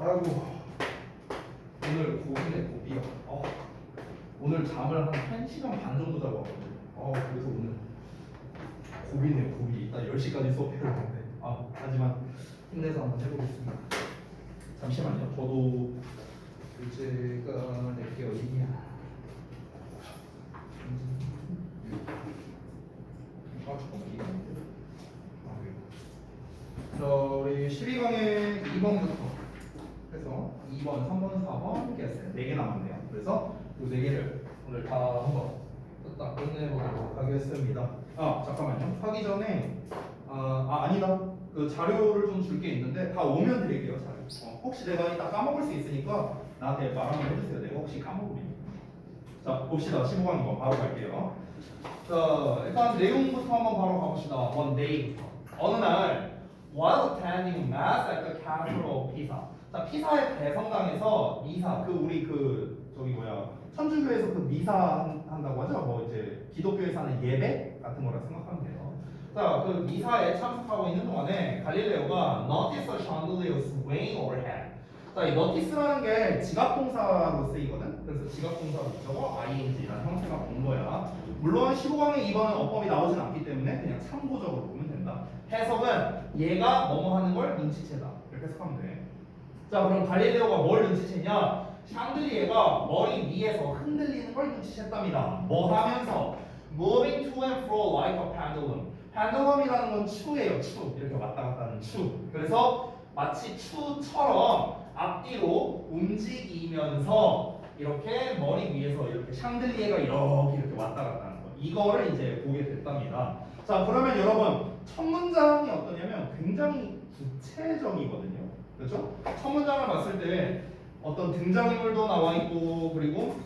아이고 오늘 고비네 고비야. 오늘 잠을 한 1시간 반 정도 자고 왔거든. 그래서 오늘 고비네 고비. 이따 10시까지 수업해야 되는데 하지만 힘내서 한번 해보겠습니다. 잠시만요. 저도 글제가 내게 어디냐. 잠깐만 이게 아닌데. 자, 우리 12강의 2번부터 해서 2번, 3번, 4번 이렇게 했어요. 4개 남았네요. 그래서 이 4개를 오늘 다 한번 딱 끝내보도록 하겠습니다. 잠깐만요. 하기 전에 아니다. 그 자료를 좀 줄 게 있는데 다 오면 드릴게요. 자료. 혹시 내가 이따 까먹을 수 있으니까 나한테 말 한번 해주세요. 내가 혹시 까먹으면. 자, 봅시다. 15강 거 바로 갈게요. 자, 일단 내용부터 한번 바로 가봅시다. 원 데이부터. 어느 날 while attending mass at the cathedral of Pisa. 자, 피사의 대성당에서 미사, 우리 천주교에서 그 미사 한다고 하죠. 뭐 이제 기독교에서 하는 예배 같은 거라 생각하면 돼요. 자, 그 미사에 참석하고 있는 동안에 갈릴레오가 notice a chandelier swaying overhead. 자, 이 notice라는 게 지각동사로 쓰이거든. 그래서 지각동사로 저거 ing라는 형태가 온 거야. 물론 15강의 2번은 어법이 나오진 않기 때문에 그냥 참고적으로 보면 된다. 해석은 얘가 뭐뭐 하는 걸 눈치채다. 이렇게 해석하면 돼. 자, 그럼 갈릴레오가 뭘 눈치챘냐? 샹들리에가 머리 위에서 흔들리는 걸 눈치챘답니다. 뭐 하면서? Moving to and fro like a pendulum. pendulum이라는 건 추예요. 추. 이렇게 왔다 갔다 하는 추. 그래서 마치 추처럼 앞뒤로 움직이면서 이렇게 머리 위에서 이렇게 샹들리에가 이렇게 왔다 갔다 하는 거. 이거를 이제 보게 됐답니다. 자, 그러면 여러분 첫 문장이 어떠냐면 굉장히 구체적이거든요. 그렇죠? 첫 문장을 봤을 때 어떤 등장인물도 나와 있고 그리고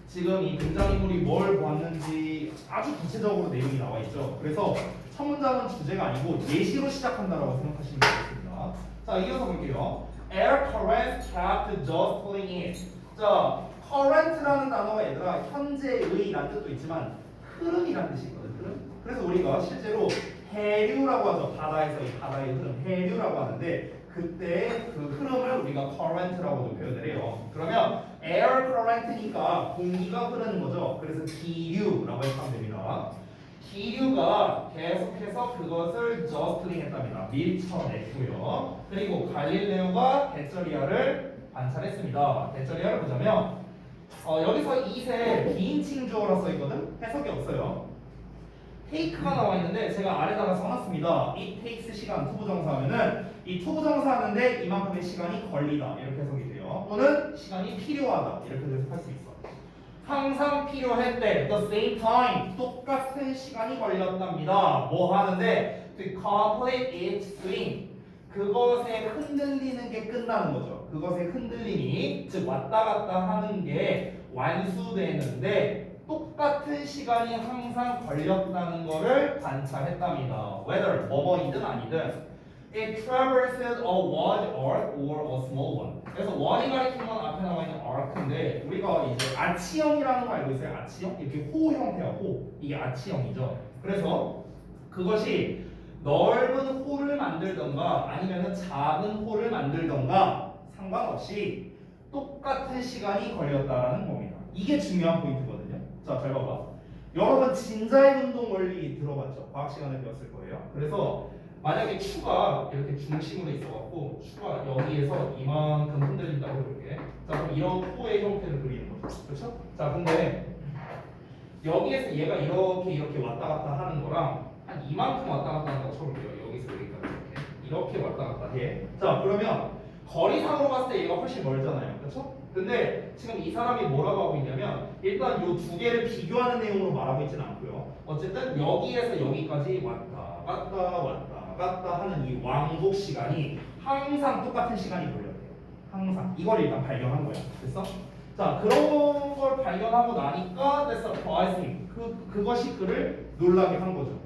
지금 이 등장인물이 뭘 보았는지 아주 구체적으로 내용이 나와 있죠. 그래서 첫 문장은 주제가 아니고 예시로 시작한다라고 생각하시면 되겠습니다. 자, 이어서 볼게요. Air currents kept jostling it. 자, current라는 단어가 얘들아 현재의라는 뜻도 있지만 흐름이라는 뜻이 있거든. 흐름. 그래서 우리가 실제로 해류라고 하죠. 바다에서 이 바다의 흐름, 해류라고 하는데 그때 그 흐름을 우리가 current라고도 표현을 해요. 그러면 air current니까 공기가 흐르는 거죠. 그래서 기류라고 해석하면 됩니다. 기류가 계속해서 그것을 jostling 했답니다. 밀쳐냈고요. 그리고 갈릴레오가 데쩌리아를 관찰했습니다. 데쩌리아를 보자면 여기서 이세 비인칭 주어라 써있거든? 해석이 없어요. take가 나와 있는데 제가 아래다가 써놨습니다. it takes 시간 투부정사하면은 이 투부정사하는데 이만큼의 시간이 걸리다 이렇게 해석이 돼요. 또는 시간이 필요하다 이렇게 해석할 수 있어. 항상 필요했대. the same time 똑같은 시간이 걸렸답니다. 뭐 하는데 to complete its swing 그것에 흔들리는 게 끝나는 거죠. 그것의 흔들림이 즉 왔다 갔다 하는 게 완수되는데 똑같은 시간이 항상 걸렸다는 것을 관찰했답니다. Whether 뭐뭐이든 아니든 it traversed a large arc or a small one. 그래서 one이 가리키는 건 앞에 나와 있는 arc인데 우리가 이제 아치형이라는 거 알고 있어요? 아치형? 이렇게 호 형태야 호. 이게 아치형이죠. 그래서 그것이 넓은 홀을 만들던가 아니면 작은 홀을 만들던가 상관없이 똑같은 시간이 걸렸다라는 겁니다. 이게 중요한 포인트거든요. 자, 잘 봐봐. 여러분 진자의 운동 원리 들어봤죠? 과학 시간에 배웠을 거예요. 그래서 만약에 추가 이렇게 중심으로 있어갖고 추가 여기에서 이만큼 흔들린다고 해볼게. 자, 그럼 이런 호의 형태를 그리는 거죠. 그렇죠? 자, 근데 여기에서 얘가 이렇게 왔다 갔다 하는 거랑 한 이만큼 왔다 갔다 한다고 쳐볼게요. 여기서 여기까지 이렇게 왔다 갔다 해. 자, 그러면 거리상으로 봤을 때 얘가 훨씬 멀잖아요. 그렇죠? 근데 지금 이 사람이 뭐라고 하고 있냐면 일단 이 두 개를 비교하는 내용으로 말하고 있지는 않고요. 어쨌든 여기에서 여기까지 왔다 갔다 하는 이 왕복 시간이 항상 똑같은 시간이 걸렸대요. 항상. 이걸 일단 발견한 거야. 됐어? 자, 그런 걸 발견하고 나니까 that's surprising. 그것이 그를 놀라게 한 거죠.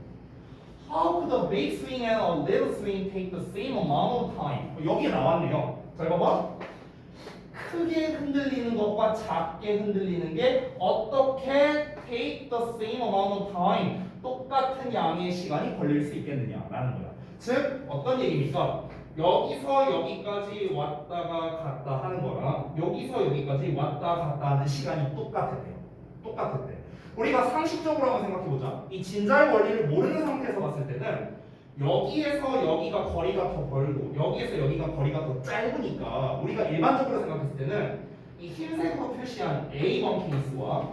How could a big swing and a little swing take the same amount of time? 여기에 나왔네요. 잘 봐봐. 크게 흔들리는 것과 작게 흔들리는 게 어떻게 take the same amount of time 똑같은 양의 시간이 걸릴 수 있겠느냐라는 거야. 즉 어떤 얘기입니까? 여기서 여기까지 왔다가 갔다 하는 거랑 여기서 여기까지 왔다 갔다 하는 시간이 똑같았대요. 똑같았대. 우리가 상식적으로 한번 생각해보자. 이 진자의 원리를 모르는 상태에서 봤을 때는 여기에서 여기가 거리가 더 멀고 여기에서 여기가 거리가 더 짧으니까 우리가 일반적으로 생각했을 때는 이 흰색으로 표시한 A1 케이스와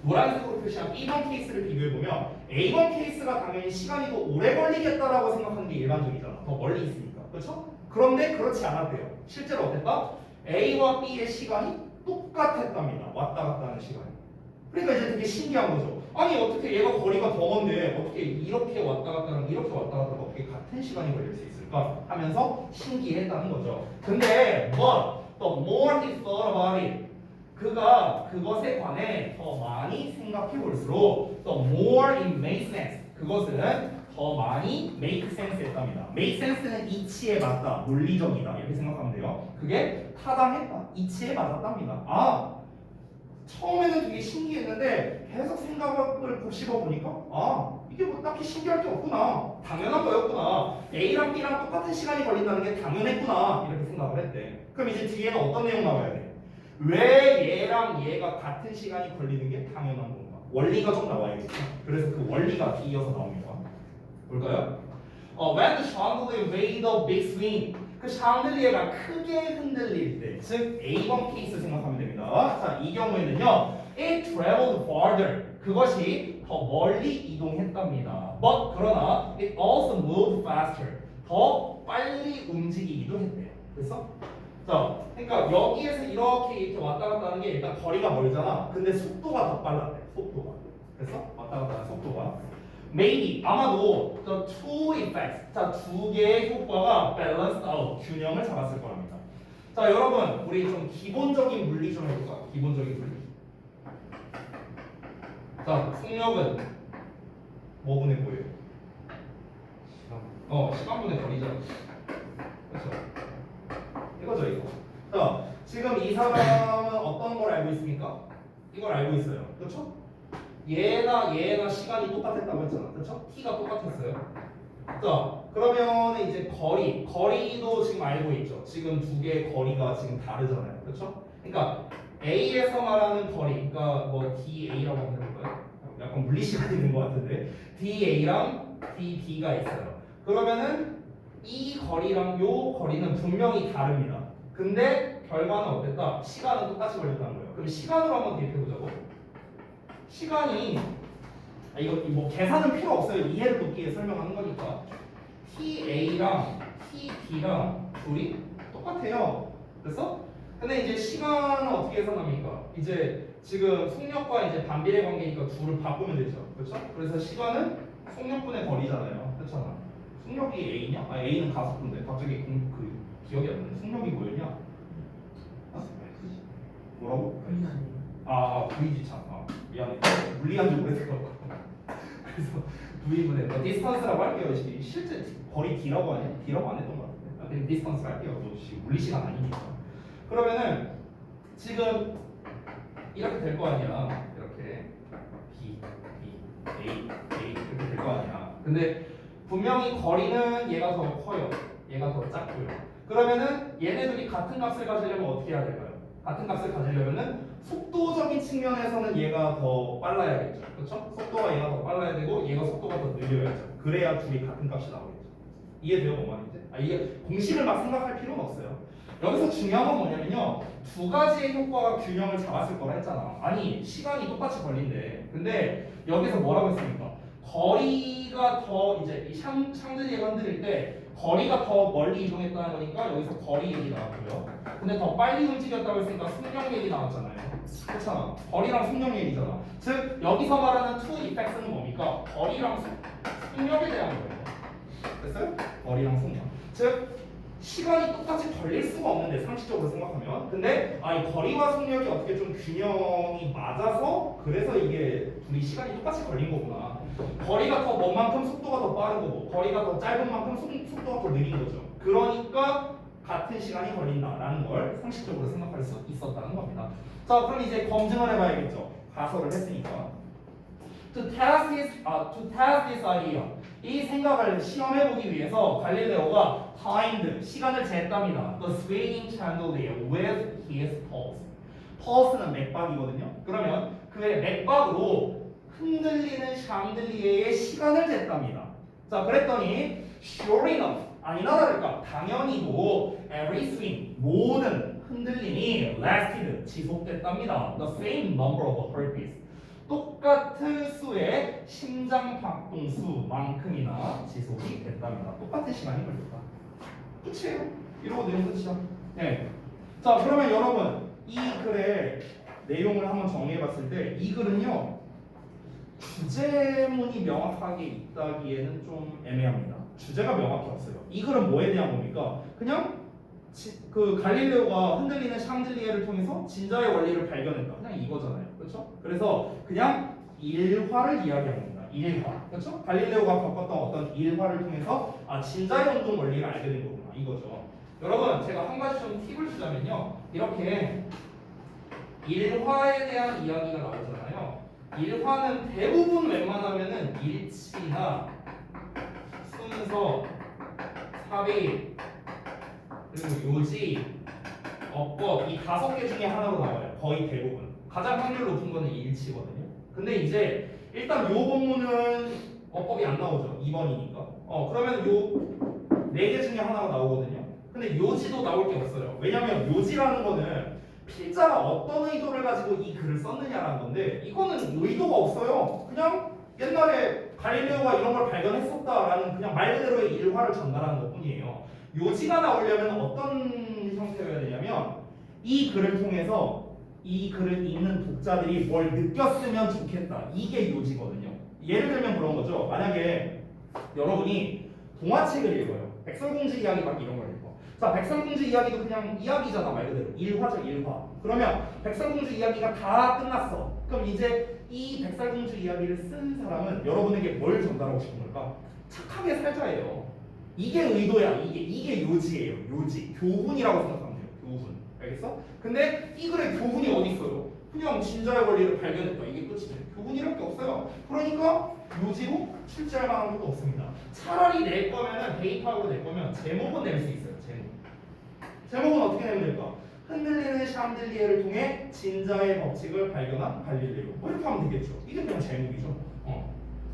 노란색으로 표시한 B번 케이스를 비교해보면 A번 케이스가 당연히 시간이 더 오래 걸리겠다라고 생각하는 게 일반적이잖아. 더 멀리 있으니까. 그렇죠? 그런데 그렇지 않았대요. 실제로 어땠다? A와 B의 시간이 똑같았답니다. 왔다 갔다 하는 시간이. 그러니까 이제 되게 신기한 거죠. 아니 어떻게 얘가 거리가 더 먼데 어떻게 이렇게 왔다 갔다랑 이렇게 왔다 갔다가 어떻게 같은 시간이 걸릴 수 있을까 하면서 신기했다는 거죠. 근데 the more he thought about it, 그가 그것에 관해 더 많이 생각해 볼수록 the more it made sense, 그것은 더 많이 make sense 했답니다. make sense는 이치에 맞다, 논리적이다 이렇게 생각하면 돼요. 그게 타당했다, 이치에 맞았답니다. 아, 처음에는 되게 신기했는데 계속 생각을 곱씹어 보니까 아, 이게 뭐 딱히 신기할 게 없구나, 당연한 거였구나, A랑 B랑 똑같은 시간이 걸린다는 게 당연했구나 이렇게 생각을 했대. 그럼 이제 뒤에는 어떤 내용 나와야 돼? 왜 얘랑 얘가 같은 시간이 걸리는 게 당연한 건가? 원리가 좀 나와야겠죠. 그래서 그 원리가 뒤이어서 나옵니다. 볼까요? When the chandelier made a big swing, 그 샹들리에가 크게 흔들릴 때, 즉 A번 케이스 생각하면 됩니다. 자, 이 경우에는요, it traveled farther, 그것이 더 멀리 이동했답니다. But 그러나 it also moved faster, 더 빨리 움직이기도 했대요. 그래서 자, 그러니까 여기에서 이렇게 왔다 갔다 하는 게 일단 거리가 멀잖아. 근데 속도가 더 빨랐대. 속도가. 그래서 왔다 갔다 하는 속도가. Maybe 아마도 the two effects, 자, 두 개의 효과가 balanced out, 균형을 잡았을 거랍니다. 자, 여러분, 우리 좀 기본적인 물리 좀 해볼까? 기본적인 물리. 자, 속력은 뭐분의 뭐예요? 시간분의 거리죠. 그렇죠. 이거죠, 이거. 자, 지금 이 사람은 어떤 걸 알고 있습니까? 이걸 알고 있어요. 그렇죠? 얘나 시간이 똑같았다고 했잖아. 그렇죠? t가 똑같았어요. 자, 그러면 이제 거리도 지금 알고 있죠. 지금 두 개의 거리가 지금 다르잖아요. 그렇죠? 그러니까 A에서 말하는 거리, 그러니까 뭐 DA라고 하면 될까요? 약간 물리 시간이 있는 것 같은데 DA랑 DB가 있어요. 그러면은 이 거리랑 요 거리는 분명히 다릅니다. 근데 결과는 어땠다? 시간은 똑같이 걸렸다는 거예요. 그럼 시간으로 한번 대입해보자고. 시간이 이거 뭐 계산은 필요 없어요. 이해를 돕기 위해 설명하는 거니까. TA랑 TB랑 둘이 똑같아요. 그래서 근데 이제 시간은 어떻게 계산합니까? 이제 지금 속력과 이제 반비례 관계니까 둘을 바꾸면 되죠. 그렇죠? 그래서 시간은 속력분의 거리잖아요. 그렇잖아. 속력이 A냐? 아, A는 가속도인데 갑자기 그 기억이 안 나네. 속력이 뭐였냐? 아? 뭐라고? V지 참. 미안해. 물리한 지 오래돼갖고. 그래서 V분의 디스턴스라고 할게요. 실제 거리 D라고 하냐? D라고 안 했던 것 같은데. 그냥 디스턴스 할게요. 뭐 물리 시간 아니니까. 그러면은 지금 이렇게 될 거 아니야. 이렇게 B, A 이렇게 될 거 아니야. 근데 분명히 거리는 얘가 더 커요. 얘가 더 작고요. 그러면은 얘네들이 같은 값을 가지려면 어떻게 해야 될까요? 같은 값을 가지려면은 속도적인 측면에서는 얘가 더 빨라야겠죠. 그렇죠? 속도가 얘가 더 빨라야 되고 얘가 속도가 더 느려야죠. 그래야 둘이 같은 값이 나오겠죠. 이해돼요? 뭔 말인지? 이게 공식을 막 생각할 필요는 없어요. 여기서 중요한 건 뭐냐면요, 두 가지의 효과가 균형을 잡았을 거라 했잖아. 아니, 시간이 똑같이 걸린대. 근데 여기서 뭐라고 했습니까? 거리가 더 이제 이 샹들리에가 흔들릴 때 거리가 더 멀리 이동했다는 거니까 여기서 거리 얘기 나왔고요. 근데 더 빨리 움직였다고 했으니까 속력 얘기 나왔잖아요. 그렇잖아. 거리랑 속력 얘기잖아. 즉 여기서 말하는 two effects는 뭡니까? 거리랑 속력에 대한 거예요. 됐어요? 거리랑 속력. 즉 시간이 똑같이 걸릴 수가 없는데 상식적으로 생각하면. 근데 이 거리와 속력이 어떻게 좀 균형이 맞아서 그래서 이게 둘이 시간이 똑같이 걸린 거구나. 거리가 더 먼 만큼 속도가 더 빠른 거고 거리가 더 짧은 만큼 속도가 더 느린 거죠. 그러니까 같은 시간이 걸린다라는 걸 상식적으로 생각할 수 있었다는 겁니다. 자, 그럼 이제 검증을 해봐야겠죠. 가설을 했으니까. To test this idea. 이 생각을 시험해보기 위해서 갈릴레오가 timed, 시간을 쟀답니다. The swaying chandelier with his pulse. pulse는 맥박이거든요. 그러면 그의 맥박으로 흔들리는 샹들리에의 시간을 쟀답니다. 자, 그랬더니 sure enough, 아니나 다를까 당연히도 every swing, 모든 흔들림이 lasted, 지속됐답니다. The same number of heartbeats. 똑같은 수의 심장 박동수만큼이나 지속이 됐답니다. 똑같은 시간이 걸렸다. 끝이에요. 이러고 내용 끝이죠. 네. 자, 그러면 여러분 이 글의 내용을 한번 정리해봤을 때 이 글은요 주제문이 명확하게 있다기에는 좀 애매합니다. 주제가 명확히 없어요. 이 글은 뭐에 대한 겁니까? 그냥 그 갈릴레오가 흔들리는 샹들리에를 통해서 진자의 원리를 발견했다. 그냥 이거잖아요. 그렇죠? 그래서 그냥 일화를 이야기하는 겁니다. 일화. 그렇죠? 갈릴레오가 겪었던 어떤 일화를 통해서 진자의 운동 원리를 알게 된 거구나. 이거죠. 여러분, 제가 한 가지 좀 팁을 주자면요. 이렇게 일화에 대한 이야기가 나오잖아요. 일화는 대부분 웬만하면은 일치나 순서, 삽입, 그리고 요지, 어법 이 5개 중에 하나로 나와요. 거의 대부분. 가장 확률 높은 거는 일치거든요. 근데 이제 일단 요 본문은 어법이 안 나오죠. 2번이니까. 그러면 요 4개 중에 하나가 나오거든요. 근데 요지도 나올 게 없어요. 왜냐면 요지라는 거는 필자가 어떤 의도를 가지고 이 글을 썼느냐라는 건데 이거는 의도가 없어요. 그냥 옛날에 갈릴레오가 이런 걸 발견했었다라는 그냥 말 그대로의 일화를 전달하는 것뿐이에요. 요지가 나오려면 어떤 형태여야 되냐면 이 글을 통해서 이 글을 읽는 독자들이 뭘 느꼈으면 좋겠다. 이게 요지거든요. 예를 들면 그런 거죠. 만약에 여러분이 동화책을 읽어요. 백설공주 이야기 막 이런 걸 읽어. 자, 백설공주 이야기도 그냥 이야기잖아. 말 그대로. 일화죠, 일화. 그러면 백설공주 이야기가 다 끝났어. 그럼 이제 이 백설공주 이야기를 쓴 사람은 여러분에게 뭘 전달하고 싶은 걸까? 착하게 살자예요. 이게 의도야. 이게 요지예요. 요지. 교훈이라고 생각하면 돼요. 교훈. 알겠어? 근데 이 글에 교훈이 어디 있어요? 그냥 진자의 원리를 발견했다. 이게 끝이죠. 교훈이랄 게 없어요. 그러니까 요지로 출제할 만한 것도 없습니다. 차라리 낼 거면은 데이터로 낼 거면 제목은 낼 수 있어요. 제목은 어떻게 내면 될까? 흔들리는 샹들리에를 통해 진자의 법칙을 발견한 갈릴레오. 뭐 이렇게 하면 되겠죠. 이게 그냥 제목이죠.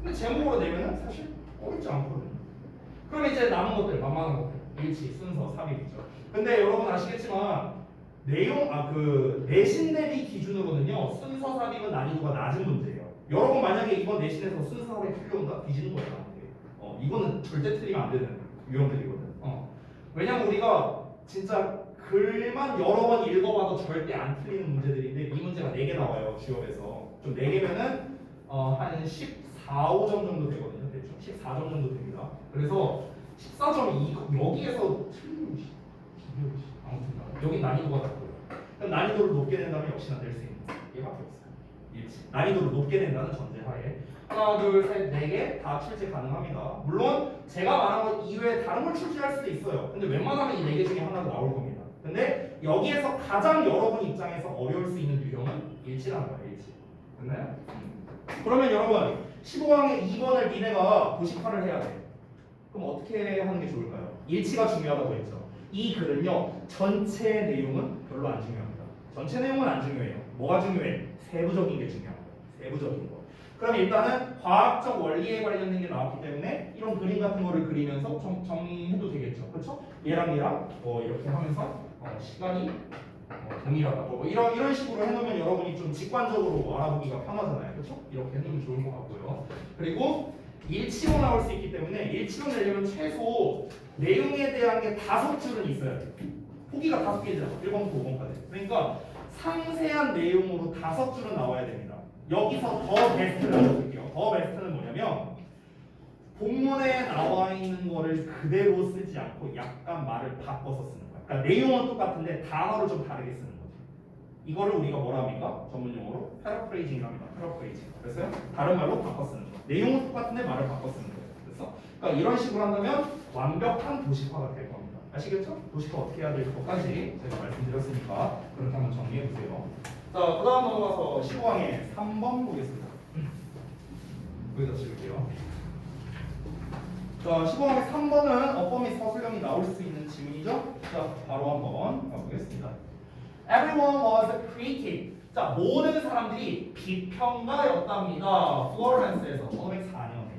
근데 제목으로 내면은 사실 어렵지 않거든요. 그럼 이제 남은 것들, 만만한 것들, 일치, 순서, 삽입이죠. 근데 여러분 아시겠지만 내용, 내신 대비 기준으로는요 순서 삽입은 난이도가 낮은 문제예요. 여러분 만약에 이번 내신에서 순서 삽입 틀려온다? 뒤지는 거예요. 이거는 절대 틀리면 안 되는 유형들이거든. 왜냐면 우리가 진짜 글만 여러 번 읽어봐도 절대 안 틀리는 문제들인데 이 문제가 4개 나와요. 주업에서. 좀 4개면은 한 14, 5점 정도 되거든요. 대충 14점 정도 됩니다. 그래서 14점이 여기에서 틀리면 아무튼 여기 난이도가 낮고요. 그럼 난이도를 높게 낸다면 역시나 낼 수 있는 얘밖에 없어요. 일치. 난이도를 높게 낸다는 전제하에 하나, 둘, 셋, 4개 다 출제 가능합니다. 물론 제가 말한 것 이외에 다른 걸 출제할 수도 있어요. 근데 웬만하면 이 4개 중에 하나로 나올 겁니다. 근데 여기에서 가장 여러분 입장에서 어려울 수 있는 유형은 일치라는 거예요. 일치. 됐나요? 그러면 여러분 15강의 2번을 니네가 도식화를 해야 돼. 그럼 어떻게 하는 게 좋을까요? 일치가 중요하다고 했죠. 이 글은요 전체 내용은 별로 안 중요합니다. 전체 내용은 안 중요해요. 뭐가 중요해? 세부적인 게 중요합니다. 세부적인 거. 그럼 일단은 과학적 원리에 관련된 게 나왔기 때문에 이런 그림 같은 거를 그리면서 정리해도 되겠죠. 그렇죠? 얘랑 이렇게 하면서 시간이 동일하다. 이런 식으로 해놓으면 여러분이 좀 직관적으로 알아보기가 편하잖아요. 그렇죠? 이렇게 해놓으면 좋을 것 같고요. 그리고 일치로 나올 수 있기 때문에 일치로 내려면 최소 내용에 대한 게 5줄은 있어야 돼요. 포기가 5개잖아. 1번부터 5번까지. 그러니까 상세한 내용으로 5줄은 나와야 됩니다. 여기서 더 베스트를 알려줄게요. 더 베스트는 뭐냐면 본문에 나와 있는 거를 그대로 쓰지 않고 약간 말을 바꿔서 쓰는 거야. 그러니까 내용은 똑같은데 단어를 좀 다르게 쓰는 거죠. 이거를 우리가 뭐라 합니까? 전문용어로 패러프레이징이랍니다. 패러프레이징. 그래서 다른 말로 바꿔 쓰는 거. 내용은 똑같은데 말을 바꿔 쓰는 거예요. 그래서 그러니까 이런 식으로 한다면 완벽한 도식화가 될 겁니다. 아시겠죠? 도식화 어떻게 해야 될 것까지 제가 말씀드렸으니까 그렇게 한번 정리해 보세요. 자, 그 다음 넘어가서 15강의 3번 보겠습니다. 여기다 찍을게요. 자, 15항의 3번은 어법 및 서술형이 나올 수 있는 지문이죠. 자, 바로 한번 가보겠습니다. Everyone was created. 자, 모든 사람들이 비평가였답니다. 플로렌스에서 1504년에.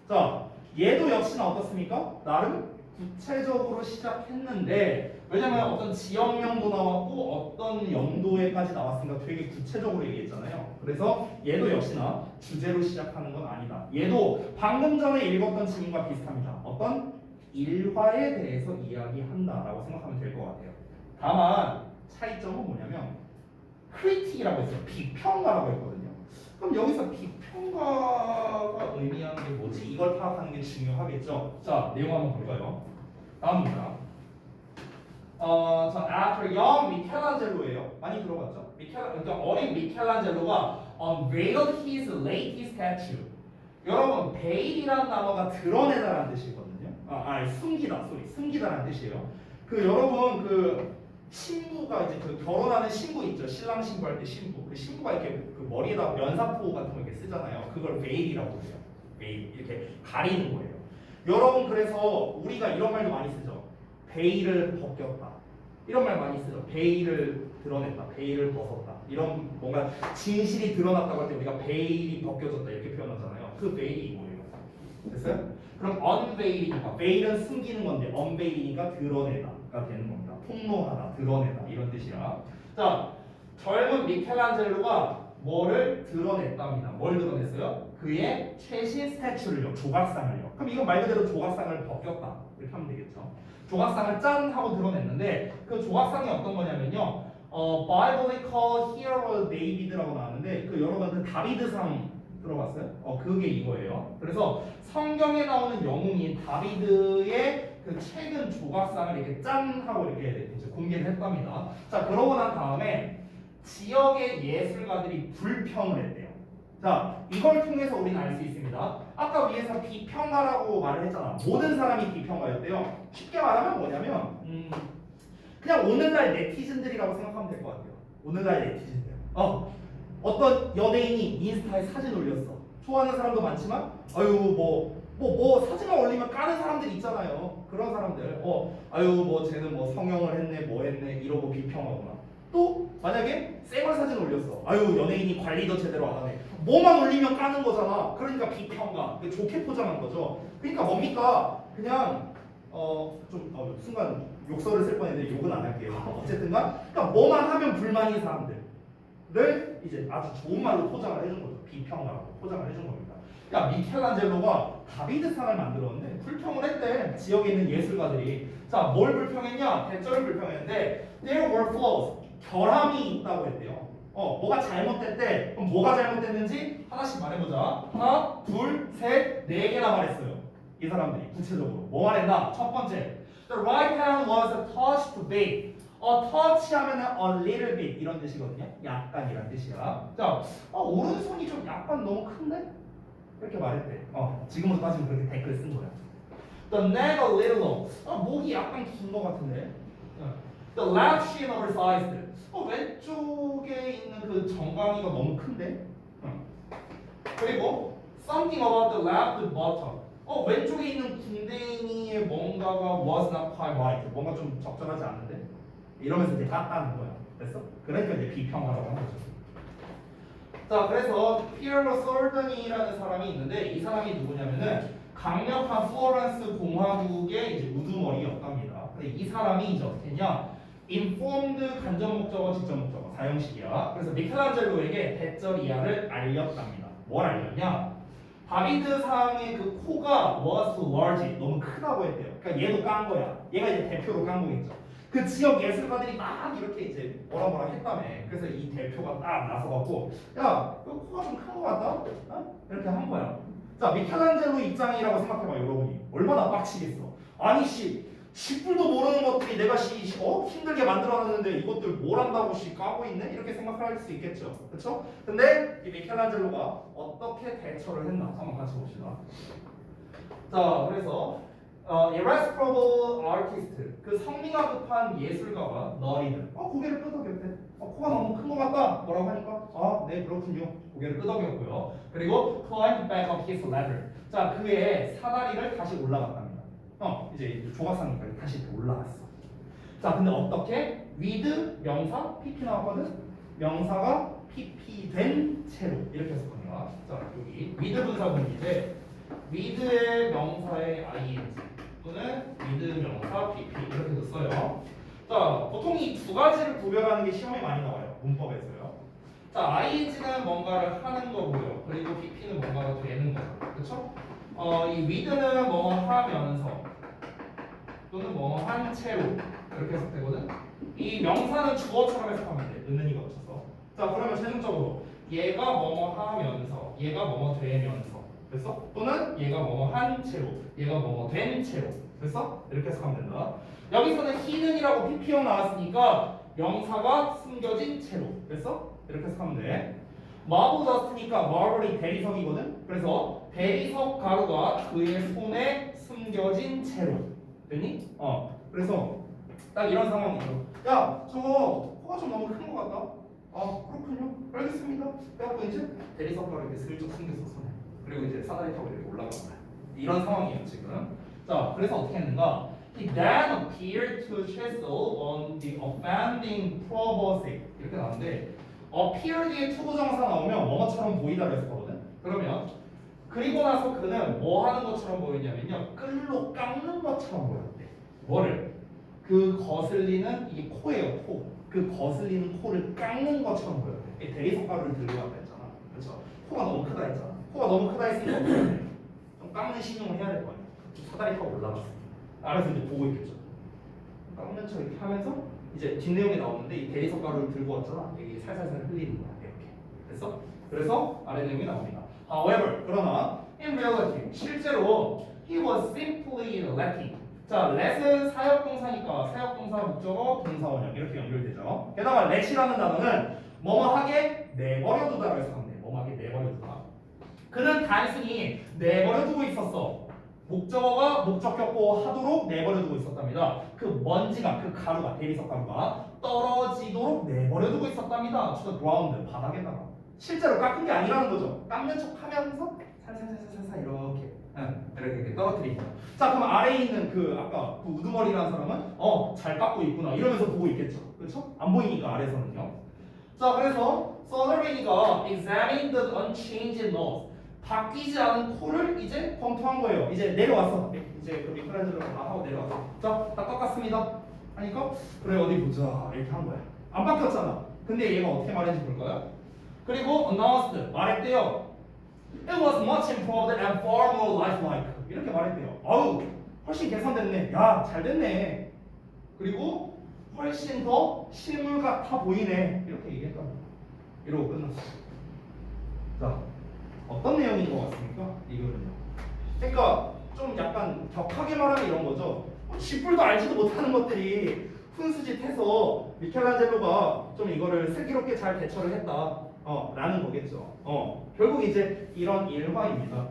자, 얘도 역시나 어떻습니까? 나름 구체적으로 시작했는데, 왜냐면 어떤 지역명도 나왔고 어떤 영도에까지 나왔으니까 되게 구체적으로 얘기했잖아요. 그래서 얘도 역시나 주제로 시작하는 건 아니다. 얘도 방금 전에 읽었던 지문과 비슷합니다. 어떤 일화에 대해서 이야기한다라고 생각하면 될 것 같아요. 다만 차이점은 뭐냐면 크리틱이라고 했어요. 비평가라고 했거든요. 그럼 여기서 비평가가 의미하는 게 뭐지? 이걸 파악하는 게 중요하겠죠. 자, 내용 한번 볼까요? 다음입니다. 자, after young 미켈란젤로예요. 많이 들어봤죠? 그러니까 어린 미켈란젤로가 unveiled his latest statue. 여러분, veil이라는 단어가 드러내다라는 뜻이거든요. 숨기다, 숨기다라는 뜻이에요. 그 여러분 그 신부가 이제 그 결혼하는 신부 있죠. 신랑 신부할 때 신부. 그 신부가 이렇게 그 머리에다 면사포 같은 거 이렇게 쓰잖아요. 그걸 veil이라고 해요. veil 이렇게 가리는 거예요. 여러분 그래서 우리가 이런 말도 많이 쓰죠. 베일을 벗겼다. 이런 말 많이 쓰죠. 베일을 드러냈다. 베일을 벗었다. 이런 뭔가 진실이 드러났다고 할 때 우리가 베일이 벗겨졌다 이렇게 표현하잖아요. 그 베일이 이거예요. 됐어요? 그럼 unveil이니까 베일은 숨기는 건데 unveil이니까 드러내다가 되는 겁니다. 폭로하다, 드러내다 이런 뜻이야. 자, 젊은 미켈란젤로가 뭐를 드러냈답니다. 뭘 드러냈어요? 그의 최신 스태츄를요. 조각상을요. 그럼 이건 말 그대로 조각상을 벗겼다. 이렇게 하면 되겠죠. 조각상을 짠 하고 드러냈는데 그 조각상이 어떤 거냐면요. Biblical Hero David라고 나왔는데 그 여러분 그 다비드상 들어봤어요? 그게 이거예요. 그래서 성경에 나오는 영웅인 다비드의 그 최근 조각상을 이렇게 짠 하고 이렇게 이제 공개를 했답니다. 자, 그러고 난 다음에 지역의 예술가들이 불평을 했대요. 자, 이걸 통해서 우리는 알 수 있습니다. 아까 위에서 비평가라고 말을 했잖아. 모든 사람이 비평가였대요. 쉽게 말하면 뭐냐면 그냥 오늘날 네티즌들이라고 생각하면 될 것 같아요. 오늘날 네티즌들. 어떤 연예인이 인스타에 사진 올렸어. 좋아하는 사람도 많지만 아유 뭐 사진만 올리면 까는 사람들 있잖아요. 그런 사람들. 아유 뭐 쟤는 뭐 성형을 했네 뭐 했네 이러고 비평하거나. 또 만약에 쌩얼 사진 올렸어. 아유 연예인이 관리도 제대로 안 하네. 뭐만 올리면 까는 거잖아. 그러니까 비평가. 좋게 포장한 거죠. 그러니까 뭡니까? 그냥 순간 욕설을 쓸 뻔했는데 욕은 안 할게요. 어쨌든간 그러니까 뭐만 하면 불만인 사람들을 이제 아주 좋은 말로 포장을 해준 거죠. 비평가라고 포장을 해준 겁니다. 야, 미켈란젤로가 다비드상을 만들었는데 불평을 했대. 지역에 있는 예술가들이. 자, 뭘 불평했냐? 대절을 불평했는데 there were flaws. 결함이 있다고 했대요. 뭐가 잘못됐대. 그럼 뭐가 잘못됐는지 하나씩 말해보자. 하나, 둘, 셋, 네 개나 말했어요. 이 사람들이 구체적으로 뭐 말했나? 첫 번째, the right hand was touched big. touch 하면은 a little bit 이런 뜻이거든요. 약간이란 뜻이야. 자, 오른손이 좀 약간 너무 큰데? 이렇게 말했대. 지금으로 따지면 그렇게 댓글 쓴 거야. The neck a little long. 목이 약간 긴 것 같은데. The left shin oversized. 왼쪽에 있는 그 정강이가 너무 큰데. 그리고 something about the left button. 왼쪽에 있는 궁뎅이의 뭔가가 was not quite right. 뭔가 좀 적절하지 않은데. 이러면서 이제 깠다는 거야. 됐어? 그러니까 이제 비평가라고 한 거죠. 자, 그래서 피에로 솔더니라는 사람이 있는데 이 사람이 누구냐면은 강력한 플로렌스 공화국의 이제 우두머리였답니다. 근데 이 사람이 이제 어떻게 했냐? informed 간접 목적어, 직접 목적어 사형식이야. 그래서 미켈란젤로에게 대절 이하를 알렸답니다. 뭘 알렸냐? 다비드상의 그 코가 was too large, 너무 크다고 했대요. 그러니까 얘도 깐 거야. 얘가 이제 대표로 깐 거겠죠. 그 지역 예술가들이 막 이렇게 이제 뭐라 했다며. 그래서 이 대표가 딱 나서갖고 야, 너 코가 좀 큰 거 같다? 이렇게 한 거야. 자, 미켈란젤로 입장이라고 생각해봐 여러분이. 얼마나 빡치겠어. 아니 쥐뿔도 모르는 것들이 내가 힘들게 만들어놨는데 이것들 뭘 한다고 까고 있네? 이렇게 생각할 수 있겠죠. 그렇죠? 근데 이 미켈란젤로가 어떻게 대처를 했나 한번 같이 봅시다. 자, 그래서 irrepressible artist 그 성미가 급한 예술가가 너리는 고개를 끄덕였대. 코가 너무 큰 것 같다. 뭐라고 하니까 네 그렇군요. 고개를 끄덕였고요. 그리고 climbed back up his ladder. 자 그의 사다리를 다시 올라갔답니다. 이제 조각상니까 다시 올라갔어. 자 근데 어떻게? with 명사 pp 나왔거든. 명사가 pp 된 채로 이렇게 해서 겁니다. 자 여기 with 분사분인데 with의 명사의 ing 또는 with 명사 pp 이렇게 썼어요. 자 보통 이 두 가지를 구별하는 게 시험에 많이 나와요. 문법에서요. 자 ing는 뭔가를 하는 거고요. 그리고 pp는 뭔가가 되는 거죠. 그렇죠? 이 with는 뭐 하면서 또는 뭐 한 채로 이렇게 해석되거든. 이 명사는 주어처럼 해석하면 돼. 은은이가 붙여서. 자 그러면 최종적으로 얘가 뭐뭐 하면서 얘가 뭐뭐 되면서 됐어? 또는 얘가 뭐뭐 한 채로 얘가 뭐뭐 된 채로 됐어? 이렇게 해석하면 된다. 여기서는 히든이라고 pp형 나왔으니까 명사가 숨겨진 채로 됐어? 이렇게 해석하면 돼. 마블 더스트니까 마블이 대리석이거든. 그래서 대리석 가루가 그의 손에 숨겨진 채로 됐니? 그래서 딱 이런 상황이죠. 야, 저거 코가 좀 너무 큰 것 같다. 그렇군요. 알겠습니다. 그래갖고 이제 대리석 가루 이렇게 슬쩍 숨겼어 손에. 그리고 이제 사다리 타고 이렇게 올라간 거야. 이런 상황이에요 지금. 자, 그래서 어떻게 했는가? He then appeared to chisel on the offending proboscis 이렇게 나오는데 appear 뒤에 투부정사 나오면 뭐뭐처럼 보이다고 했었거든. 그러면 그리고 나서 그는 뭐 하는 것처럼 보이냐면요. 끌로 깎는 것처럼 보였대. 뭐를? 그 거슬리는 이게 코예요, 코. 그 거슬리는 코를 깎는 것처럼 보였대. 대리석 가루를 들고 왔다 했잖아. 그렇죠? 코가 너무 크다 했잖아. 코가 너무 크다 했으니까 어떻게 해야 돼? 좀 깎는 신용을 해야 될 거 아니야. 사다리 타고 올라갔어. 알아서 이제 보고 있겠죠. 깎는 척 이렇게 하면서 이제 뒷내용이 나오는데 이 대리석 가루를 들고 왔잖아. 여기 살살살 흘리는 거야. 이렇게. 됐어? 그래서 아래 내용이 나옵니다. However, 그러나 in reality, 실제로 he was simply lacking. 자, let은 사역동사니까 사역동사 목적어 동사원형 이렇게 연결되죠. 게다가 let이라는 단어는 뭐뭐하게 내버려두다라고 해석하면 돼. 뭐뭐하게 내버려두다. 그는 단순히 내버려두고 있었어. 목적어가 목적격보 하도록 내버려두고 있었답니다. 그 먼지가 그 가루가 대리석 가루가 떨어지도록 내버려두고 있었답니다. to the ground 바닥에다가. 실제로 깎은 게 아니라는 거죠. 깎는 척하면서 살살살살살 이렇게 떨어뜨리죠. 자 그럼 아래에 있는 그 아까 그 우두머리라는 사람은 잘 깎고 있구나 이러면서 보고 있겠죠. 그렇죠? 안 보이니까 아래에서는요. 자 그래서 서더베니가 examined the unchanged nose 바뀌지 않은 코를 이제 검토한 거예요. 이제 내려왔어. 이제 그 미크라이저를 다 하고 내려왔어. 자, 다 깎았습니다. 하니까 그래 어디 보자 이렇게 한 거야. 안 바뀌었잖아. 근데 얘가 어떻게 말했는지 볼까요? 그리고 announced 말했대요. It was much improved and far more lifelike. 이렇게 말했대요. 아우 훨씬 개선됐네. 야 잘 됐네. 그리고 훨씬 더 실물 같아 보이네. 이렇게 얘기했다. 이러고 끝났어. 자. 어떤 내용인 것 같습니까? 이거는요. 그러니까 좀 약간 격하게 말하면 이런 거죠. 쥐뿔도 알지도 못하는 것들이 훈수짓해서 미켈란젤로가 좀 이거를 슬기롭게 잘 대처를 했다. 라는 거겠죠. 결국 이제 이런 일화입니다.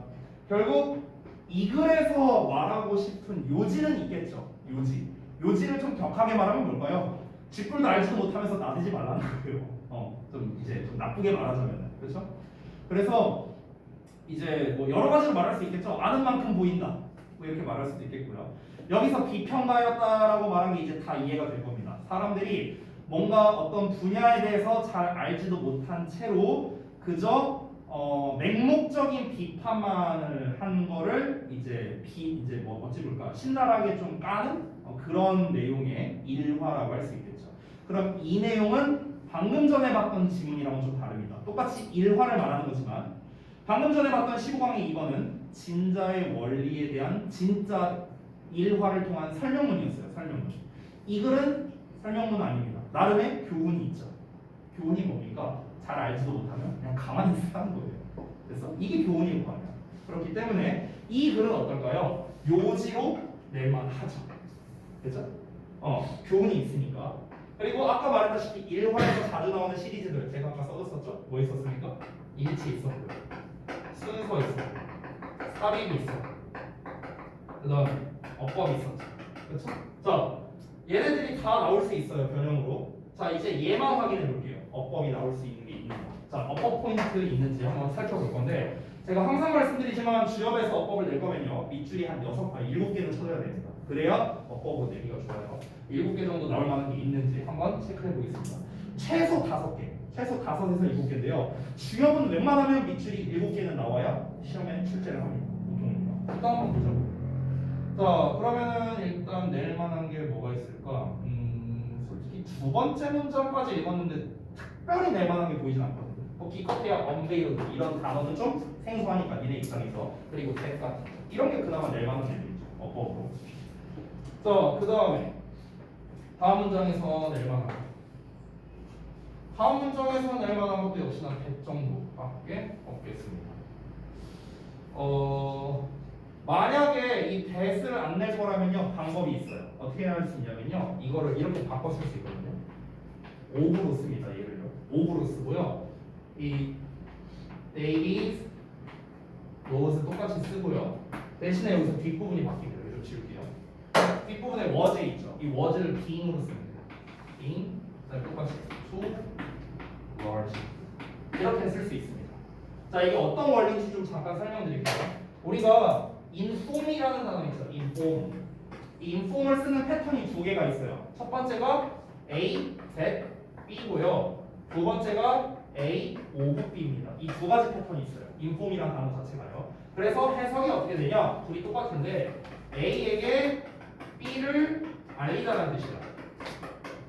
결국 이 글에서 말하고 싶은 요지는 있겠죠. 요지를 좀 격하게 말하면 뭘까요? 쥐뿔도 알지도 못하면서 나대지 말라는 거예요. 좀 이제 좀 나쁘게 말하자면 그렇죠? 그래서 이제 뭐 여러 가지로 말할 수 있겠죠. 아는 만큼 보인다. 뭐 이렇게 말할 수도 있겠고요. 여기서 비평가였다라고 말한 게 이제 다 이해가 될 겁니다. 사람들이 뭔가 어떤 분야에 대해서 잘 알지도 못한 채로 그저 맹목적인 비판만을 한 거를 이제 뭐 어찌 볼까 신랄하게 좀 까는 그런 내용의 일화라고 할 수 있겠죠. 그럼 이 내용은 방금 전에 봤던 지문이랑은 좀 다릅니다. 똑같이 일화를 말하는 거지만. 방금 전에 봤던 15강의 2번은 진자의 원리에 대한 진짜 일화를 통한 설명문이었어요. 설명문. 이 글은 설명문 아닙니다. 나름의 교훈이 있죠. 교훈이 뭡니까? 잘 알지도 못하면 그냥 가만히 있으라는 거예요. 그래서 이게 교훈일 거 아니야. 그렇기 때문에 이 글은 어떨까요? 요지로 낼만 하죠. 그죠? 교훈이 있으니까. 그리고 아까 말했다시피 일화에서 자주 나오는 시리즈들 제가 아까 써줬었죠? 뭐 있었습니까? 일치 있었고요. 순서 있어. 삽입이 있어. 그 다음에 어법이 있었죠. 그렇죠? 자, 얘네들이 다 나올 수 있어요, 변형으로. 자, 이제 얘만 확인해 볼게요. 어법이 나올 수 있는 게 있는지. 자, 어법 포인트 있는지 한번 살펴볼 건데, 제가 항상 말씀드리지만 주협에서 어법을 낼 거면요, 밑줄이 한 7개는 쳐줘야 됩니다. 그래야 어법으로 내기가 좋아요. 7개 정도 나올 만한 게 있는지 한번 체크해 보겠습니다. 최소 5개, 최소 5에서 7개인데요. 주협은 웬만하면 밑줄이 7개는 나와야 시험에 출제를 합니다. 보통. 일단 한번 보죠. 자, 그러면은 일단 낼 만한 게 뭐가 있을까? 솔직히 두 번째 문장까지 읽었는데 특별히 낼 만한 게 보이진 않거든요. 뭐 기껏해야 언베일드 이런 단어는 좀 생소하니까 니네 입장에서. 그리고 백 같은 거 이런 게 그나마 낼 만한 애들이죠. 어법으로. 자, 그 다음에 다음 문장에서 낼 만한 거. 다음 문장에서 낼 만한 것도 역시나 100 정도밖에 없겠습니다. 만약에 이 that을 안 낼 거라면요, 방법이 있어요. 어떻게 할 수 있냐면요, 이거를 이렇게 바꿔 쓸 수 있거든요. of로 씁니다. 얘를요. of로 쓰고요. 이 Davies, was 똑같이 쓰고요. 대신에 여기서 뒷부분이 바뀝니다. 이거 좀 지울게요. 뒷부분에 was 있죠. 이 was를 being으로 쓰면 돼요. being, 그다음에 똑같이 to, large 이렇게 쓸 수 있습니다. 자, 이게 어떤 원리인지 좀 잠깐 설명드릴게요. 우리가 inform이라는 단어 있죠. inform. 이 inform을 쓰는 패턴이 두 개가 있어요. 첫 번째가 A, Z, B고요. 두 번째가 A, of B입니다. 이 두 가지 패턴이 있어요. inform이라는 단어 자체가요. 그래서 해석이 어떻게 되냐? 둘이 똑같은데 A에게 B를 알리다라는 뜻이야.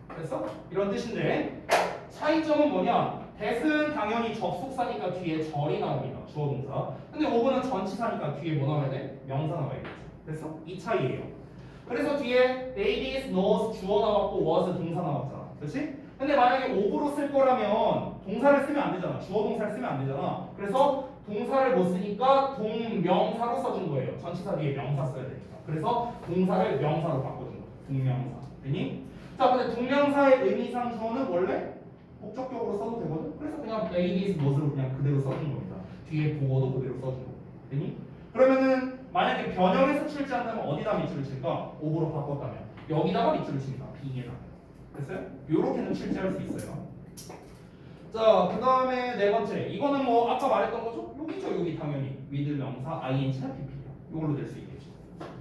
그래서 이런 뜻인데 차이점은 뭐냐? that은 당연히 접속사니까 뒤에 절이 나옵니다. 주어 동사. 근데 of는 전치사니까 뒤에 뭐 나와야 돼? 명사 나와야겠죠. 그래서 이 차이예요. 그래서 뒤에 Davies, knows 주어 나왔고 was 동사 나왔잖아. 그렇지? 근데 만약에 of로 쓸 거라면 동사를 쓰면 안 되잖아. 주어 동사를 쓰면 안 되잖아. 그래서 동사를 못 쓰니까 동명사로 써준 거예요. 전치사 뒤에 명사 써야 되니까. 그래서 동사를 명사로 바꿔준 거예요. 동명사. 되니? 자, 근데 동명사의 의미상 주어는 원래 목적격으로 써도 되거든. 그래서 그냥 Davies, knows로 그냥 그대로 써준 겁니다. 뒤에 보고도 그대로 써준 거고. 되니? 그러면은 만약에 변형해서 출제한다면 어디다 밑줄을 칠까? of로 바꿨다면 여기다가 밑줄을 칩니다. being에다. 됐어요? 요렇게는 출제할 수 있어요. 자, 그 다음에 네 번째. 이거는 뭐 아까 말했던 거죠? 여기죠. 여기 당연히 with 명사 ing나 pp요. 이걸로 낼 수 있겠죠.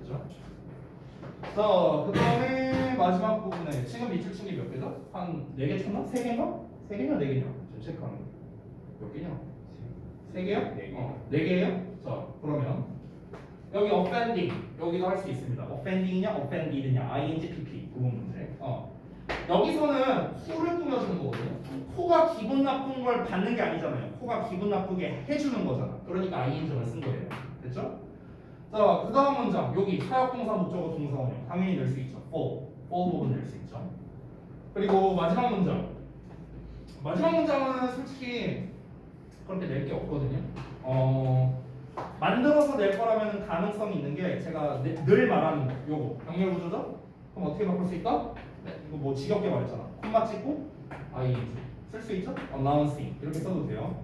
그죠? 자, 그 다음에 마지막 부분에 지금 밑줄 친 게 몇 개죠? 한 4개 쳤나? 3개인가? 3개냐 4개냐? 지금 체크하는 거. 몇 개냐? 3개요? 4개. 4개예요? 자, 그러면 여기 offending 여기도 할 수 있습니다. offending이냐 offended냐 ing pp 부분 문제. 여기서는 코를 꾸며주는 거거든요. 코가 기분 나쁜 걸 받는 게 아니잖아요. 코가 기분 나쁘게 해주는 거잖아. 그러니까 ing를 쓴 거예요. 됐죠? 자, 그 다음 문장 여기 사역동사 목적어 동사 원형 당연히 낼 수 있죠. for 부분 낼 수 있죠. 그리고 마지막 문장. 마지막 문장은 솔직히 그렇게 낼 게 없거든요. 만들어서 낼 거라면 가능성이 있는 게 제가 늘 말하는 거 요거 병렬 구조죠? 그럼 어떻게 바꿀 수 있다? 네, 이거 뭐 지겹게 말했잖아. 콤마 찍고 ing 쓸 수 있죠? announcing 이렇게 써도 돼요.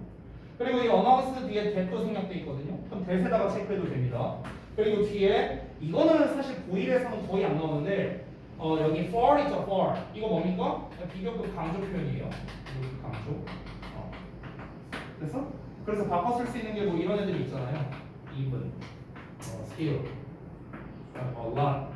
그리고 이 announce 뒤에 that도 생략돼 있거든요. 그럼 that에다가 체크해도 됩니다. 그리고 뒤에 이거는 사실 고1에서는 거의 안 나오는데 여기 for 있죠, for 이거 뭡니까? 비교급 강조 표현이에요. 비교급 강조. 됐어? 그래서 바꿔 쓸 수 있는 게 뭐 이런 애들이 있잖아요. even, still, a lot,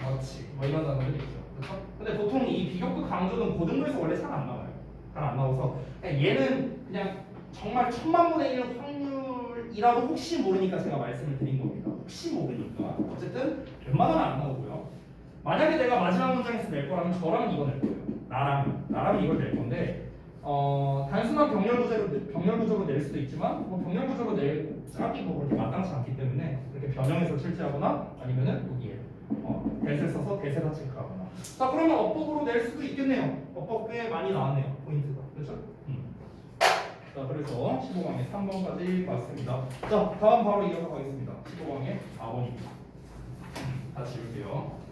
much 뭐 이런 단어들이 있죠. 그렇죠? 근데 보통 이 비교급 강조는 고등부에서 원래 잘 안 나와요. 잘 안 나와서 그냥 얘는 그냥 정말 1000만분의 1 확률이라도 혹시 모르니까 제가 말씀을 드린 겁니다. 혹시 모르니까. 어쨌든 웬만하면 안 나오고요. 만약에 내가 마지막 문장에서 낼 거라면 저라면 이거 낼 거예요. 나라면 이걸 낼 건데 단순한 병렬 구조로 낼 수도 있지만 뭐 병렬 구조로 낼 짝이 뭐 그렇게 마땅치 않기 때문에 이렇게 변형해서 출제하거나 아니면은 여기에 that을 써서 that에다 체크하거나. 자, 그러면 어법으로 낼 수도 있겠네요. 어법 꽤 많이 나왔네요. 포인트가. 그렇죠? 자, 그래서 15강에 3번까지 봤습니다. 자, 다음 바로 이어서 가겠습니다. 15강에 4번입니다. 다 지울게요.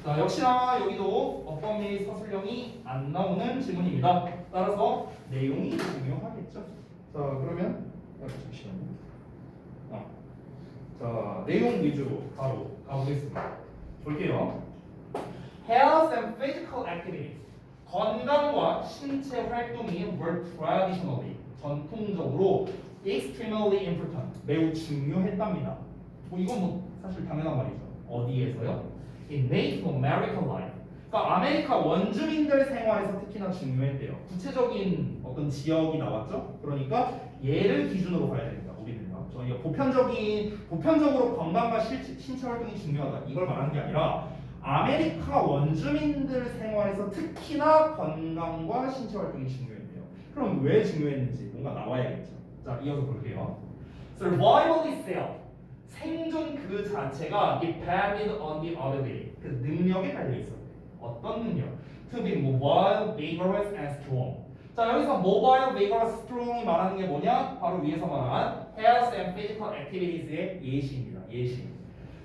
자, 역시나 여기도 어법 및 서술형이 안 나오는 질문입니다. 따라서 내용이 중요하겠죠. 자, 그러면 잠시만요. 자, 내용 위주로 바로 가보겠습니다. 볼게요. Health and physical activities. 건강과 신체 활동이 were traditionally, 전통적으로 extremely important, 매우 중요했답니다. 이건 뭐 사실 당연한 말이죠. 어디에서요? In Native American life. 그러니까 아메리카 원주민들 생활에서 특히나 중요했대요. 구체적인 어떤 지역이 나왔죠? 그러니까 얘를 기준으로 봐야 됩니다. 우리는요. 저희가 보편적으로 건강과 신체 활동이 중요하다. 이걸 말하는 게 아니라 아메리카 원주민들 생활에서 특히나 건강과 신체 활동이 중요했대요. 그럼 왜 중요했는지 뭔가 나와야겠죠. 자, 이어서 볼게요. Survival itself. 생존 그 자체가 depended on the ability. 그 능력에 달려 있었대요. 어떤 능력? To be mobile, vigorous, and strong. 자, 여기서 mobile, vigorous, strong이 말하는 게 뭐냐? 바로 위에서 말한 health and physical activities의 예시입니다. 예시.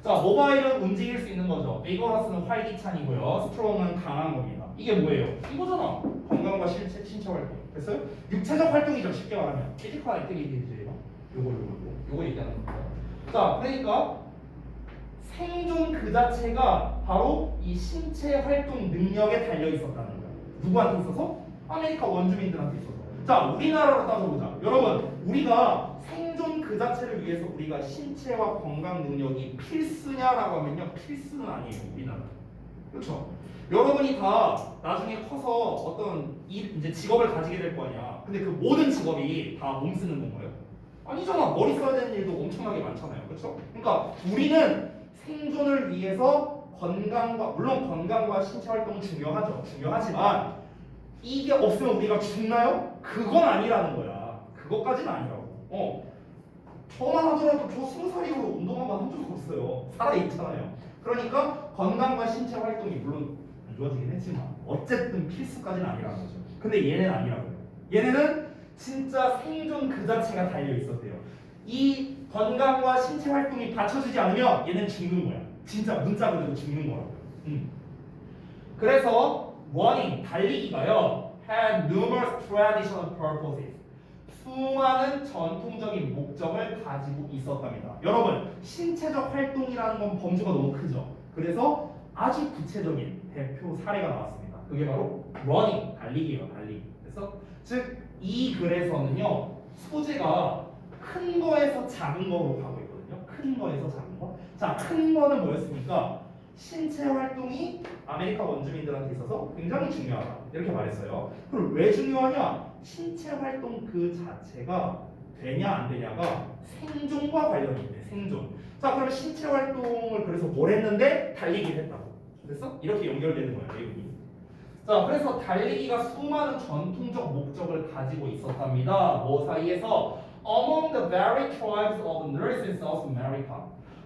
자, mobile은 움직일 수 있는 거죠. vigorous는 활기찬이고요. strong은 강한 겁니다. 이게 뭐예요? 이거잖아. 건강과 신체 활동. 됐어요? 육체적 활동이죠. 쉽게 말하면 physical activities예요. 요거 얘기하는 거예요. 자, 그러니까 생존 그 자체가 바로 이 신체 활동 능력에 달려 있었다는 거예요. 누구한테 있어서? 아메리카 원주민들한테 있어서. 자, 우리나라로 따져보자. 여러분, 우리가 생존 그 자체를 위해서 우리가 신체와 건강 능력이 필수냐라고 하면요, 필수는 아니에요. 우리나라. 그렇죠? 여러분이 다 나중에 커서 어떤 이제 직업을 가지게 될 거 아니야. 근데 그 모든 직업이 다 몸 쓰는 건가요? 아니잖아. 머리 써야 되는 일도 엄청나게 많잖아요. 그렇죠? 그러니까 우리는 생존을 위해서 물론 건강과 신체 활동은 중요하죠. 중요하지만 이게 없으면 우리가 죽나요? 그건 아니라는 거야. 그것까지는 아니라고. 저만 하더라도 저 20살 이후로 운동 한번 한 적 없어요. 살아있잖아요. 그러니까 건강과 신체 활동이 물론 안 좋아지긴 했지만 어쨌든 필수까지는 아니라는 거죠. 근데 얘는 아니라고요. 얘네는 진짜 생존 그 자체가 달려 있었대요. 이 건강과 신체 활동이 받쳐주지 않으면 얘는 죽는 거야. 진짜 문자 그대로 죽는 거라고요. 그래서 running, 달리기가요, had numerous traditional purposes. 수많은 전통적인 목적을 가지고 있었답니다. 여러분, 신체적 활동이라는 건 범주가 너무 크죠. 그래서 아주 구체적인 대표 사례가 나왔습니다. 그게 바로 running, 달리기예요. 달리기. 그래서 즉 이 글에서는요, 소재가 큰 거에서 작은 거로 가고 있거든요. 큰 거에서 작은 거. 자, 큰 거는 뭐였습니까? 신체 활동이 아메리카 원주민들한테 있어서 굉장히 중요하다. 이렇게 말했어요. 그럼 왜 중요하냐? 신체 활동 그 자체가 되냐 안 되냐가 생존과 관련이 있대. 생존. 자, 그럼 신체 활동을 그래서 뭘 했는데 달리기를 했다고. 그래서 이렇게 연결되는 거야, 내용이. 자, 그래서 달리기가 수많은 전통적 목적을 가지고 있었답니다. 뭐 사이에서? Among the varied tribes of North and South America.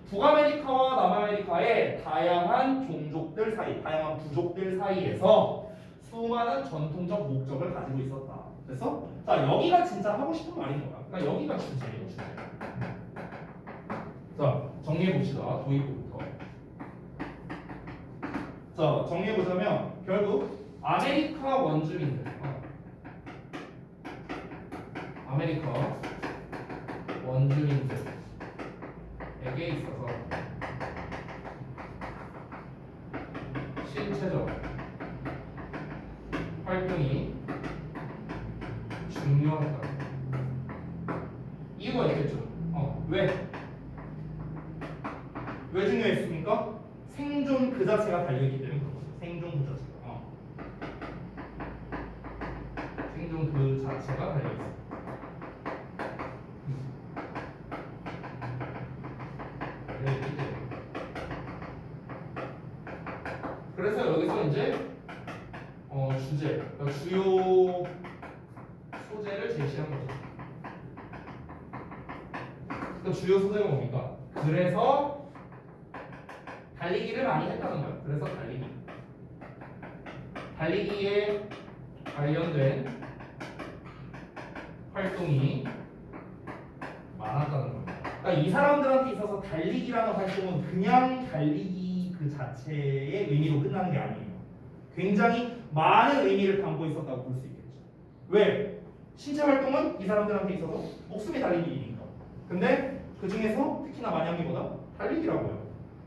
북아메리카와 남아메리카의 다양한 종족들 사이, 다양한 부족들 사이에서 수많은 전통적 목적을 가지고 있었다. 그래서 자, 여기가 진짜 하고 싶은 말인 거야. 그러니까 여기가 주제예요, 주제. 자, 정리해 봅시다. 도입부부터. 자, 정리해 보자면 결국 아메리카 원주민들, 아메리카 원주민들에게 있어서 신체적 활동이 중요하다. 이유가 있겠죠. 왜 중요했습니까? 생존 그 자체가 달려있기 때문에 그런 거죠. 생존 그 자체가. 생존 그 자체가 달려있어요. 그래서 여기서 이제 주제, 그러니까 주요 소재를 제시한 거죠. 그러니까 주요 소재가 뭡니까? 그래서 달리기를 많이 했다는 거예요. 그래서 달리기에 관련된 활동이 많았다는 겁니다. 그러니까 이 사람들한테 있어서 달리기라는 활동은 그냥 달리기 그 자체의 의미로 끝나는 게 아니에요. 굉장히 많은 의미를 담고 있었다고 볼 수 있겠죠. 왜? 신체 활동은 이 사람들한테 있어서 목숨이 달린 일이니까. 근데 그 중에서 특히나 많이 한 게 뭐다? 달리기라고요.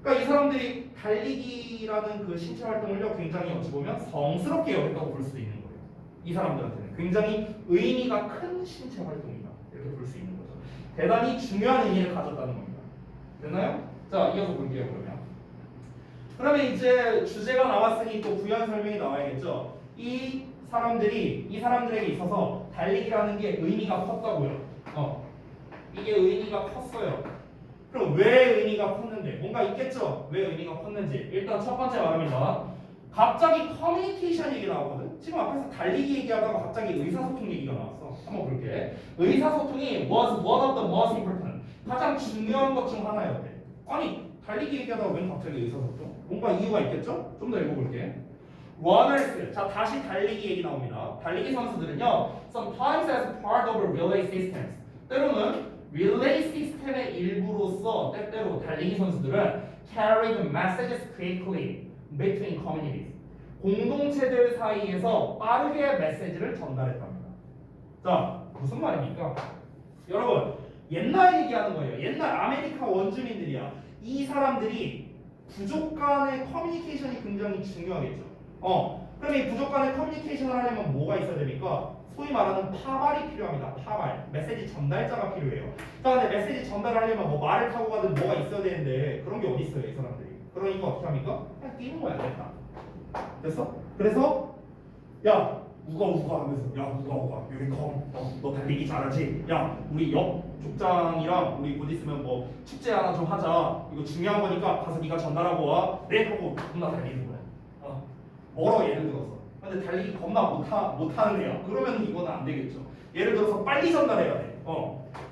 그러니까 이 사람들이 달리기라는 그 신체 활동을요 굉장히 어찌 보면 성스럽게 여겼다고 볼 수도 있는 거예요. 이 사람들한테는 굉장히 의미가 큰 신체 활동이다 이렇게 볼 수 있는 거죠. 대단히 중요한 의미를 가졌다는 겁니다. 됐나요? 자, 이어서 볼게요. 그러면 이제 주제가 나왔으니 또 부연 설명이 나와야겠죠. 이 사람들에게 있어서 달리기라는 게 의미가 컸다고요. 이게 의미가 컸어요. 그럼 왜 의미가 컸는데? 뭔가 있겠죠? 왜 의미가 컸는지. 일단 첫 번째 말합니다. 갑자기 커뮤니케이션 얘기 나오거든? 지금 앞에서 달리기 얘기하다가 갑자기 의사소통 얘기가 나왔어. 한번 볼게. 의사소통이 was one of the most important. 가장 중요한 것 중 하나였대. 아니, 달리기 얘기하다가 왜 갑자기 의사소통? 뭔가 이유가 있겠죠? 좀 더 읽어볼게. runners. 자, 다시 달리기 얘기 나옵니다. 달리기 선수들은요, sometimes as part of a relay systems. 때로는 릴레이 시스템의 일부로서 때때로 달리기 선수들은 carry the messages quickly between communities. 공동체들 사이에서 빠르게 메시지를 전달했답니다. 자, 무슨 말입니까? 여러분, 옛날 얘기하는 거예요. 옛날 아메리카 원주민들이야. 이 사람들이 부족 간의 커뮤니케이션이 굉장히 중요하겠죠. 그럼 이 부족 간의 커뮤니케이션을 하려면 뭐가 있어야 됩니까? 소위 말하는 파발이 필요합니다. 파발. 메시지 전달자가 필요해요. 자, 근데 메시지 전달하려면 뭐 말을 타고 가든 뭐가 있어야 되는데 그런 게 어디 있어요, 이 사람들이. 그러니까 어떻게 합니까? 그냥 뛰는 거야, 됐다. 됐어? 그래서 야, 우가 하면서 야, 우가 여기 너 달리기 잘하지? 야, 우리 옆 족장이랑 우리 곧 있으면 뭐 축제 하나 좀 하자. 이거 중요한 거니까 가서 네가 전달하고 와. 네, 하고 겁나 달리는 거야. 멀어, 예를 들어서. 근데 달리기 겁나 못하는 애야. 그러면 이거는 안 되겠죠. 예를 들어서 빨리 전달해야 돼.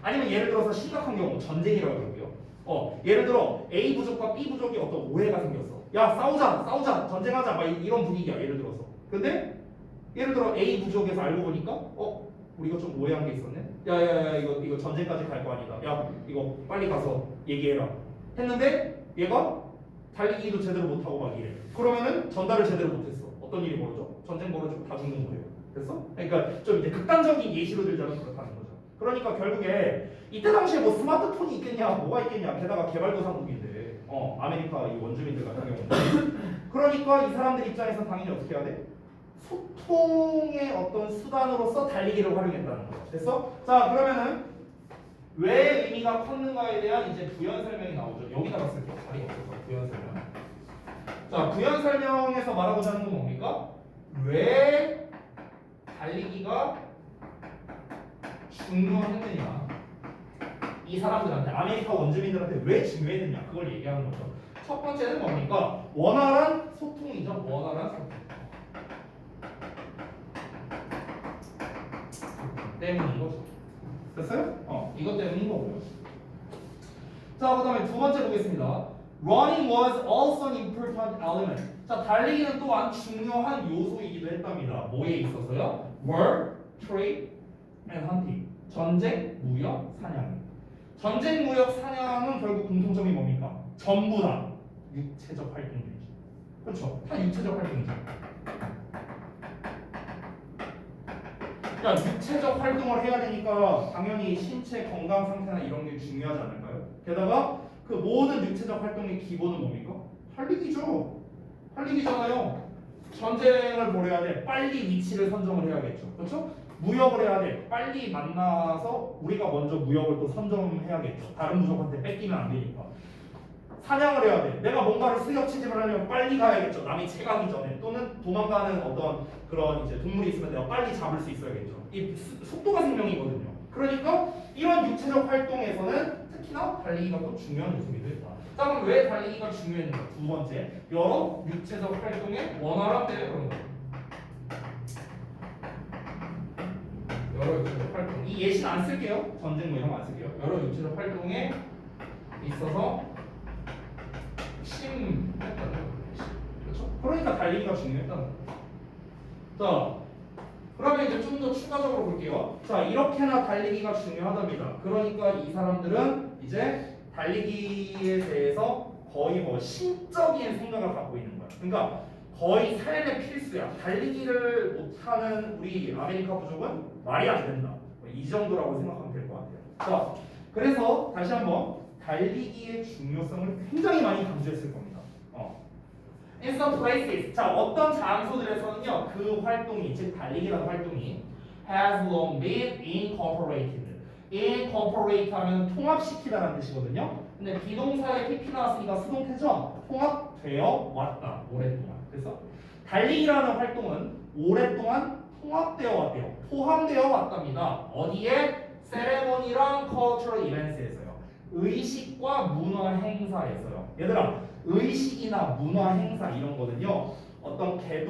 아니면 예를 들어서 심각한 경우 전쟁이라고 그러고요. 예를 들어 A 부족과 B 부족이 어떤 오해가 생겼어. 야, 싸우자 전쟁하자 막 이런 분위기야, 예를 들어서. 근데 예를 들어 A 부족에서 알고 보니까 우리가 좀 오해한 게 있었네. 야, 이거 전쟁까지 갈 거 아니다. 야, 이거 빨리 가서 얘기해라. 했는데 얘가 달리기도 제대로 못하고 막 이래. 그러면은 전달을 제대로 못했어. 어떤 일이 벌어져? 전쟁 벌어지고 다 죽는 거예요. 됐어? 그러니까 좀 이제 극단적인 예시로 들자면 그렇다는 거죠. 그러니까 결국에 이때 당시에 뭐 스마트폰이 있겠냐, 뭐가 있겠냐. 게다가 개발도상국인데, 아메리카 이 원주민들 같은 경우는. 그러니까 이 사람들 입장에서 당연히 어떻게 해야 돼? 소통의 어떤 수단으로서 달리기를 활용했다는 거죠. 됐어? 자, 그러면은 왜 의미가 컸는가에 대한 이제 부연 설명이 나오죠. 여기다가 쓸게요. 자리가 없어서 부연 설명. 자, 부연 설명에서 말하고자 하는 건 뭡니까? 왜 달리기가 중요했느냐? 이 사람들한테, 아메리카 원주민들한테 왜 중요했느냐? 그걸 얘기하는 거죠. 첫 번째는 뭡니까? 원활한 소통이죠. 원활한 소통. 때문인 거죠. 됐어요? 이것 때문인 거고요. 자, 그 다음에 두 번째 보겠습니다. Running was also an important element. 자, 달리기는 또한 중요한 요소이기도 했답니다. 뭐에 있어서요? War, trade, and hunting. 전쟁, 무역, 사냥. 전쟁, 무역, 사냥은 결국 공통점이 뭡니까? 전부 다 육체적 활동들이죠. 그렇죠? 다 육체적 활동이죠. 그러니까 육체적 활동을 해야 되니까 당연히 신체 건강 상태나 이런 게 중요하지 않을까요? 게다가 그 모든 육체적 활동의 기본은 뭡니까? 달리기죠. 달리기잖아요. 전쟁을 벌여야 돼. 빨리 위치를 선정을 해야겠죠. 그렇죠? 무역을 해야 돼. 빨리 만나서 우리가 먼저 무역을 또 선점해야겠죠. 다른 부족한테 뺏기면 안 되니까. 사냥을 해야 돼. 내가 뭔가를 수렵 채집을 하려면 빨리 가야겠죠. 남이 채가기 전에. 또는 도망가는 어떤 그런 이제 동물이 있으면 내가 빨리 잡을 수 있어야겠죠. 이 속도가 생명이거든요. 그러니까 이런 육체적 활동에서는 특히나 달리기가 또 중요한 요소이기도 했다. 자, 그럼 왜 달리기가 중요했는가? 두 번째, 여러 육체적 활동의 원활함 때문에 그런 거예요. 여러 육체적 활동. 이 예시는 안 쓸게요. 전쟁 뭐 이런 거 안 쓸게요. 여러 육체적 활동에 있어서 핵심했다는 거예요. 그렇죠? 그러니까 달리기가 중요했다는 거예요. 자, 그러면 이제 좀 더 추가적으로 볼게요. 자, 이렇게나 달리기가 중요하답니다. 그러니까 이 사람들은 이제 달리기에 대해서 거의 뭐 신적인 생각을 갖고 있는 거야. 그러니까 거의 삶의 필수야. 달리기를 못하는 우리 아메리카 부족은 말이 안 된다. 이 정도라고 생각하면 될 것 같아요. 자, 그래서 다시 한번 달리기의 중요성을 굉장히 많이 강조했을 겁니다. In some places, 자 어떤 장소들에서는요 그 활동이 즉 달리기라는 활동이 has long been incorporated. incorporate 하면 통합시키다라는 뜻이거든요. 근데 비동사에 pp 나왔으니까 수동태죠. 통합되어 왔다 오랫동안. 그래서 달리기라는 활동은 오랫동안 통합되어 왔대요. 포함되어 왔답니다. 어디에? 세레모니랑 cultural events에서요. 의식과 문화 행사에서요. 얘들아 의식이나 문화 행사 이런 거는요 어떤 개도